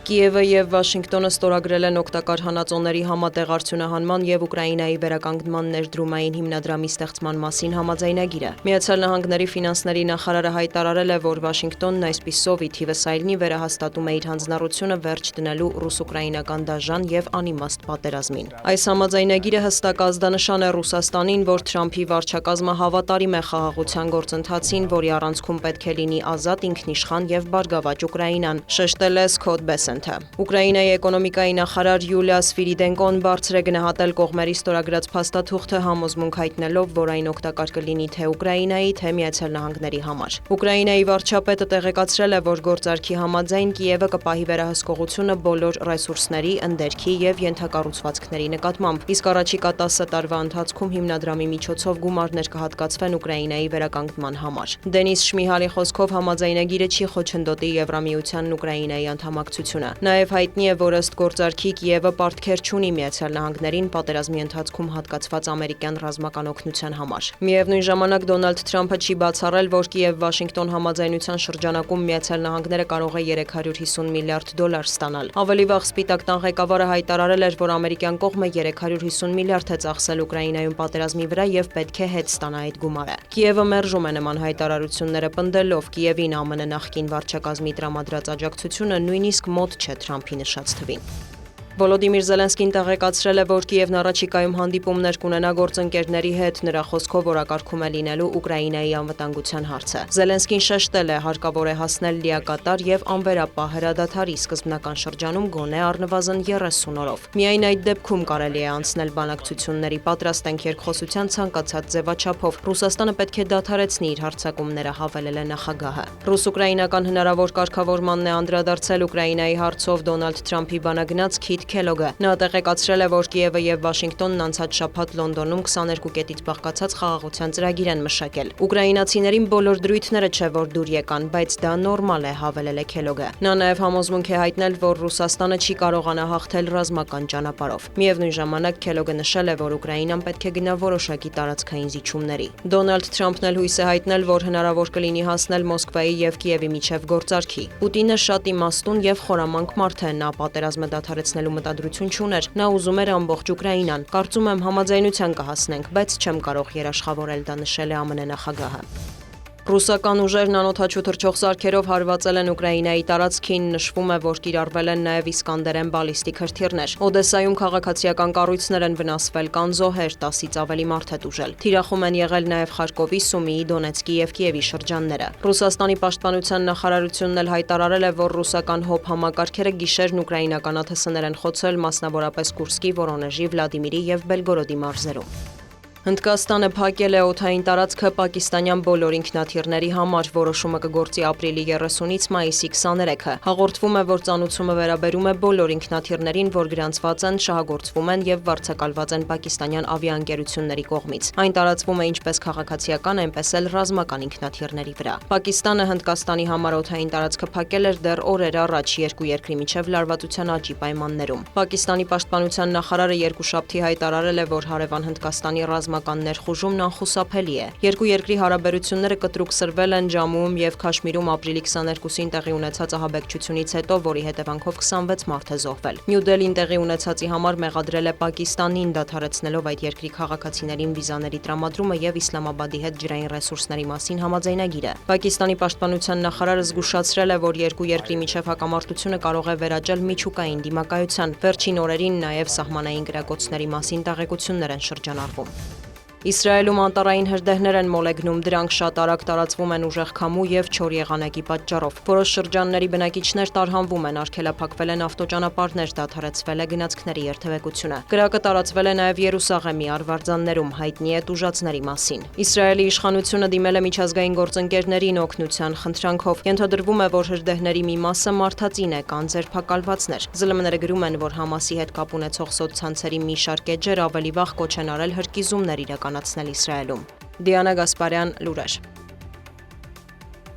Կիևը եւ Վաշինգտոնը ստորագրել են օգտակար հանածոների համատեղ արդյունահանման եւ Ուկրաինայի վերականգնման ներդրումային հիմնադրամի ստեղծման մասին համաձայնագիրը։ Միացյալ Նահանգների ֆինանսների նախարարը հայտարարել է, որ Վաշինգտոնն այսպիսով ի թիվս այլնի վերահաստատում է իր հանձնառությունը վերջ դնելու ռուս-ուկրաինական դաժան եւ անիմաստ պատերազմին։ Այս համաձայնագիրը հստակ ազդանշան է Ռուսաստանին, որ Թրամփի վարչակազմը հավատարիմ է խաղաղության գործընթացին, որի առանցքում պետք է լինի ազատ, ինքնիշխան եւ բարգավաճ Ուկրաինան, շեշտել է Սքոթ Բեսենթը։ Ուկրաինայի էկոնոմիկայի նախարար Յուլիա Սվիրիդենկոն բարձր է գնահատել կողմերի ստորագրած փաստաթուղթը, համոզմունք հայտնելով, որ այն օգտակար կլինի թե Ուկրաինայի, թե Միացյալ Նահանգների համար։ Ուկրաինայի վարչապետը տեղեկացրել է, որ գործարքի համաձայն Կիևը կպահի վերահսկողությունը բոլոր ռեսուրսների, ընդերքի եւ ենթակառուցվածքների նկատմամբ, իսկ առաջիկա 10 տարվա ընթացքում հիմնադրամի միջոցով գումարներ կհատկացվեն Ուկրաինայի վերականգնման համար։ Դենիս Շմիհալի խոսքով համաձայնագիրը չի խոչընդոտի Եվրամիությանն Ուկրաինայի անդամակցությունը։ Նաև հայտնի է, որ ըստ գործարքի Կիևը պարտքեր չունի Միացյալ Նահանգներին պատերազմի ընթացքում հատկացված ամերիկյան ռազմական օգնության համար։ Միևնույն ժամանակ Դոնալդ Թրամփը չի բացառել, որ Կիև-Վաշինգտոն համաձայնության շրջանակում Միացյալ Նահանգները կարող է $350 միլիարդ ստանալ։ Ավելի վաղ Սպիտակ տան ղեկավարը հայտարարել էր, որ ամերիկյան կողմը $350 միլիարդ է ծախսել Ուկրաինայում պատերազմի վրա եւ պետք է հետ ստանա այդ գումարը։ Կիևը մերժում է նման հայտարարությունները, պնդելով Կիևին ԱՄՆ նախկին վարչակազմի տրամադրած աջակցությունը նույնիսկ մոտ չէ Թրամփի նշած թվին։ Վոլոդիմիր Զելենսկին տեղեկացրել է, որ Կիևն առաջիկայում հանդիպումներ կունենա գործընկերների հետ, նրա խոսքով օրակարգում է լինելու Ուկրաինայի անվտանգության հարցը։ Զելենսկին շեշտել է, հարկավոր է հասնել լիակատար եւ անվերապահ հրադադարի սկզբնական շրջանում գոնե առնվազն 30 օրով։ Միայն այդ դեպքում կարելի է անցնել բանակցությունների, պատրաստ ենք երկխոսության ցանկացած ձևաչափով։ Ռուսաստանը պետք է դադարեցնի իր հարձակումները, հավելել է նախագահը։ Ռուս-ուկրաինական հնարավոր կարգավորմանն է անդրադարձել Ուկրաինայի հարցով Դոնալդ Թրամփի բանագնաց Քիթ Քելոգը։ Նա տեղեկացրել է, որ Կիևը եւ Վաշինգտոնն անցած շաբաթ Լոնդոնում 22 կետից բաղկացած խաղաղության ծրագիր են մշակել։ Ուկրաինացիներին բոլոր դրույթները չէ, որ դուր եկան, բայց դա նորմալ է, հավելել է Քելոգը։ Նա նաև համոզմունք է հայտնել, որ Ռուսաստանը չի կարողանա հաղթել ռազմական ճանապարհով։ Միևնույն ժամանակ Քելոգը նշել է, որ Ուկրաինան պետք է գնա որոշակի տարածքային զիջումների։ Դոնալդ Թրամփն էլ հույս է հայտնել, որ հնարավոր կլինի հասնել Մոսկվայի եւ Կիևի միջև գործարքի։ Պուտինը շատ իմաստուն եւ խորամանկ մարդ է, նա պատերազմը դադարեցնելու մտադրություն չուներ, նա ուզում էր ամբողջ Ուկրաինան։ Կարծում եմ համաձայնության կհասնենք, բայց չեմ կարող երաշխավորել դա, նշել է ԱՄՆ նախագահը։ Ռուսական ուժերն անօդաչու թռչող սարքերով հարվածել են Ուկրաինայի տարածքին, նշվում է, որ կիրառվել են նաև Իսկանդերեն բալիստիկ հրթիռներ։ Օդեսայում քաղաքացիական կառույցներ են վնասվել, կան զոհեր, 10-ից ավելի մարդ է տուժել։ Թիրախում են եղել նաև Խարկովի, Սումիի, Դոնեցկի եւ Կիևի շրջանները։ Ռուսաստանի պաշտպանության նախարարությունն էլ հայտարարել է, որ ռուսական ՀՕՊ համակարգերը գիշերն ուկրաինական ԱԹՍ-ներ են խոցել, մասնավորապես Կուրսկի, Վորոնեժի, Վլադիմիրի եւ Բելգորոդի մարզերում։ Հնդկաստանը փակել է օդային տարածքը պակիստանյան բոլոր ինքնաթիռների համար, որոշումը կգործի ապրիլի 30-ից մայիսի 23-ը։ Հաղորդվում է, որ ծանուցումը վերաբերում է բոլոր ինքնաթիռներին, որ գրանցված են, շահագործվում են եւ վարձակալված են պակիստանյան ավիաընկերությունների կողմից։ Այն տարածվում է ինչպես քաղաքացիական, այնպես էլ ռազմական ինքնաթիռների վրա։ Պակիստանը Հնդկաստանի համար օդային տարածքը փակել էր դեռ օրեր առաջ երկու երկրի միջև լարվածության աճի պայմաններում։ Պակիստանի պաշտպանության նախարարը երկուշաբթի հայտարարել է, որ հարևան Հնդկաստանի ռազմական ներխուժումն անխուսափելի է։ Երկու երկրի հարաբերությունները կտրուկ սրվել են Ջամուում եւ Քաշմիրում ապրիլի 22-ին տեղի ունեցած ահաբեկչությունից հետո, որի հետևանքով 26 մարդ է զոհվել։ Նյու Դելին տեղի ունեցածի համար մեղադրել է Պակիստանին, դադարեցնելով այդ երկրի քաղաքացիներին վիզաների տրամադրումը եւ Իսլամաբադի հետ ջրային ռեսուրսների մասին համաձայնագիրը։ Պակիստանի պաշտպանության նախարարը զգուշացրել է, որ երկու երկրի միջև հակամարտությունը կարող է վերաճել միջուկային դիմակայության։ Վերջին օրերին նաեւ սահմանային գրակոծների մասին տեղեկություններ են շրջանառվում։ Իսրայելում անտառային հրդեհներ են մոլեգնում, դրանք շատ արագ տարածվում են ուժեղ քամու եւ չոր եղանակի պատճառով։ Որոշ շրջանների բնակիչներ տարհանվում են, արգելափակվել են ավտոճանապարհներ, դադարեցվել է գնացքների երթևեկությունը։ Կրակը տարածվել է նաեւ Երուսաղեմի արվարձաններում, հայտնի է տուժածների մասին։ Իսրայելի իշխանությունը դիմել է միջազգային գործընկերներին օգնության խնդրանքով։ Ենթադրվում է, որ հրդեհների մի մասը մարդածին է, կան ձերբակալվածներ։ ԶԼՄ-ները գրում են, որ Համասի հետ կապ ունեցող սոցցանցերի մի շարք էջեր ավելի վաղ կոչ են արել հրկիզումներ իրականացնել Իսրայելում։ Դիանա Գասպարյան, լուրեր։